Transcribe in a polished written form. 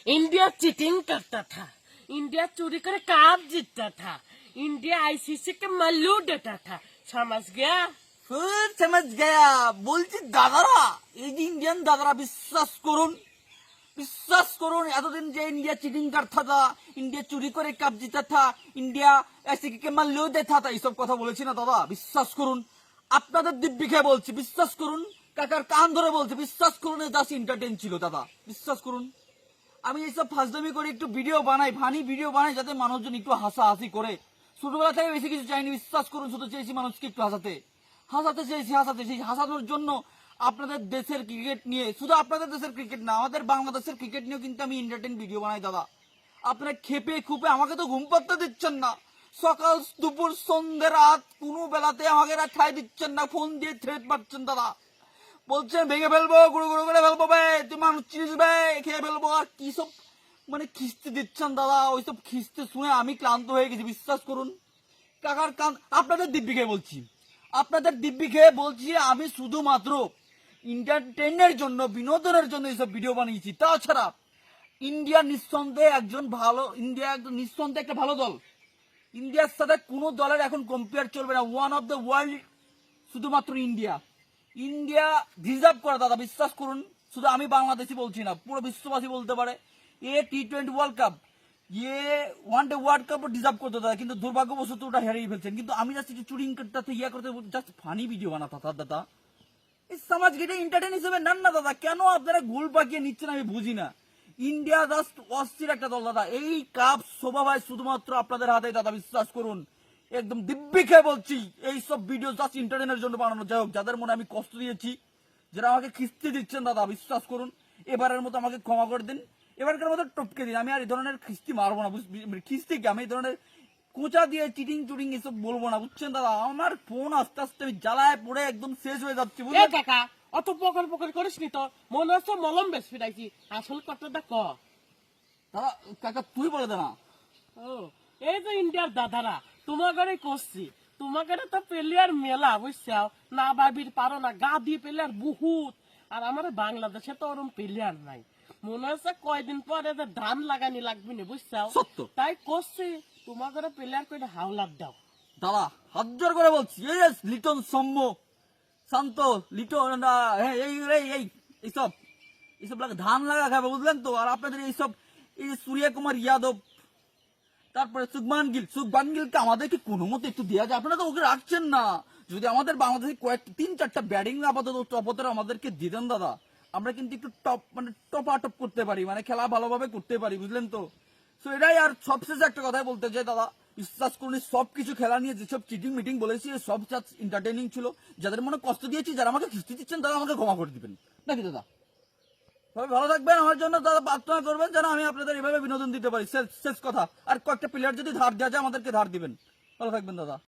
India cheating करता था, India चोरी करे कप जीतता था, इंडिया आईसीसी के मल्लू देता था। समझ गया? फिर समझ गया। বলছি দাদারা, এই যে ইন্ডিয়ান দাদারা, বিশ্বাস করুন এতদিন যে ইন্ডিয়া চিটিং করতা থা, ইন্ডিয়া চুরি করে কাপ জিতা থা, ইন্ডিয়া ऐसे के मल्लू देता था, এইসব কথা বলেছি না দাদা। বিশ্বাস করুন, আপনাদের দিব্যি খেয়ে বলছি, বিশ্বাস করুন, কাকার কান ধরে বলছি, বিশ্বাস করুন, এই জাস্ট এন্টারটেইন ছিল দাদা, বিশ্বাস করুন। আমি এইসব ফাজলামি করে একটু ভিডিও বানাই, ফানি ভিডিও বানাই, যাতে মানুষজন একটু হাসাহাসি করে। ছোটবেলা থেকে বেশি কিছু চাইনি, বিশ্বাস করুন, শুধু চেয়েছি মানুষকে একটু হাসাতে চেয়েছি, হাসানোর জন্য আপনাদের দেশের ক্রিকেট নিয়ে, শুধু আপনাদের দেশের ক্রিকেট না, আমাদের বাংলাদেশের ক্রিকেট নিয়েও কিন্তু আমি এন্টারটেইন ভিডিও বানাই দাদা। আপনারা খেপে খুপে আমাকে তো ঘুম পাড়তে দিচ্ছেন না, সকাল দুপুর সন্ধ্যে রাত কোনো বেলাতে আমাকে ঠাই দিচ্ছেন না, ফোন দিয়ে থ্রেট মারছেন দাদা, বলছেন ভেঙে ফেলবো, গুঁড়ো গুঁড়ো করে ফেলবো বে, তুই মানুষ চিনিস বে, খেয়ে ফেলবো, আর কি সব মানে খিস্তি দিচ্ছেন দাদা। ওইসব খিস্তি শুনে আমি ক্লান্ত হয়ে গেছি, বিশ্বাস করুন। কাকার কান, আপনাদের দিব্যি খেয়ে বলছি, আমি শুধুমাত্র এন্টারটেইনের জন্য, বিনোদনের জন্য এইসব ভিডিও বানিয়েছি। তাছাড়া ইন্ডিয়া নিঃসন্দেহে নিঃসন্দেহে একটা ভালো দল। ইন্ডিয়ার সাথে কোনো দলের এখন কম্পেয়ার চলবে না। ওয়ান অফ দ্য ওয়ার্ল্ড শুধুমাত্র ইন্ডিয়া ডিজার্ভ করে দাদা, বিশ্বাস করুন। শুধু আমি বাংলাদেশি বলছি না, পুরো বিশ্ববাসী বলতে পারে। টি-20 world cup, one day world cup deserve করতে দাদা, কিন্তু দুর্ভাগ্যবশত ওটা হারিয়ে ফেলছেন। কিন্তু আমি জাস্ট চুরিং করতে করতে জাস্ট ফানি ভিডিও বানাতা দাদা। এই সমাজকে এন্টারটেইন হিসেবে নেন না দাদা, কেন আপনারা গোল পাকিয়ে নিচ্ছেন আমি বুঝি না। ইন্ডিয়া জাস্ট অস্থির একটা দল দাদা, এই কাপ শোভা ভাই শুধুমাত্র আপনাদের হাতে দাদা, বিশ্বাস করুন। একদম দিব্যি খেয়ে বলছি, এইসব ভিডিও জাস্ট এন্টারটেইনের জন্য বানানো। যাই হোক, যাদের মনে আমি কষ্ট দিয়েছি, যারা আমাকে খিস্তি দিচ্ছেন দাদা, বিশ্বাস করুন, এবারের মতো আমাকে ক্ষমা করে দিন, এবারকার মতো টপকে দিন। আমি আর এই ধরনের খিস্তি মারবো না, খিস্তি কি, আমি এই ধরনের কোচা দিয়ে চিটিং চুটিং এসব বলবো না, বুঝছেন দাদা। আমার ফোন আস্তে আস্তে আমি জ্বালায় পড়ে একদম শেষ হয়ে যাচ্ছি, বুঝলেন কাকা? অত পকর করিস নি তো, মনে হচ্ছে মলম বেশ ফিরাইছি। আসল কথাটা ক দাদা। কাকা তুই বলে দে না। ও, এই যে ইন্ডিয়ার দাদারা তোমাকে করছি, তোমাকে তো প্লেয়ার মেলা, বুঝছাও না, ভাবির পারো না, গা দিয়ে প্লেয়ার বহুত। আর আমার বাংলাদেশে তো ওরম প্লেয়ার নাই। মনে হচ্ছে কয়দিন পরে যে ধান লাগানি লাগবে না, বুঝছাও, সত্য তাই করছি তোমাকে প্লেয়ার করে হাওলাত দাও দাদা, হাত জোর করে বলছি। লিটন, সৌম্য, শান্ত, লিটন, এইসব লাগে ধান লাগা খাবে, বুঝলেন তো। আর আপনাদের এইসব, এই সূর্য কুমার যাদব, তারপরে শুভমান গিলকে আমাদেরকে কোনো মতো একটু দেওয়া যায়? আপনারা তো ওকে রাখছেন না। যদি আমাদের বাংলাদেশে কয়েকটা 3-4টা ব্যাটিং আপাতত টপতর আমাদেরকে দিয়ে দেন দাদা, আমরা কিন্তু একটু টপ করতে পারি, মানে খেলা ভালোভাবে করতে পারি, বুঝলেন তো। তো এটাই। আর সবশেষে একটা কথাই বলতে চাই দাদা, বিশ্বাস করুন, সবকিছু খেলা নিয়ে যেসব চিটিং মিটিং বলেছি, সব এন্টারটেইনিং ছিল। যাদের মনে কষ্ট দিয়েছি, যারা আমাকে খিস্তি দিচ্ছেন, তারা আমাকে ক্ষমা করে দিবেন নাকি দাদা। সবাই ভালো থাকবেন, আমার জন্য দাদা প্রার্থনা করবেন যেন আমি আপনাদের এভাবে বিনোদন দিতে পারি। শেষ কথা, আর কয়েকটা প্লেয়ার যদি ধার দেওয়া যায় আমাদেরকে ধার দিবেন। ভালো থাকবেন দাদা।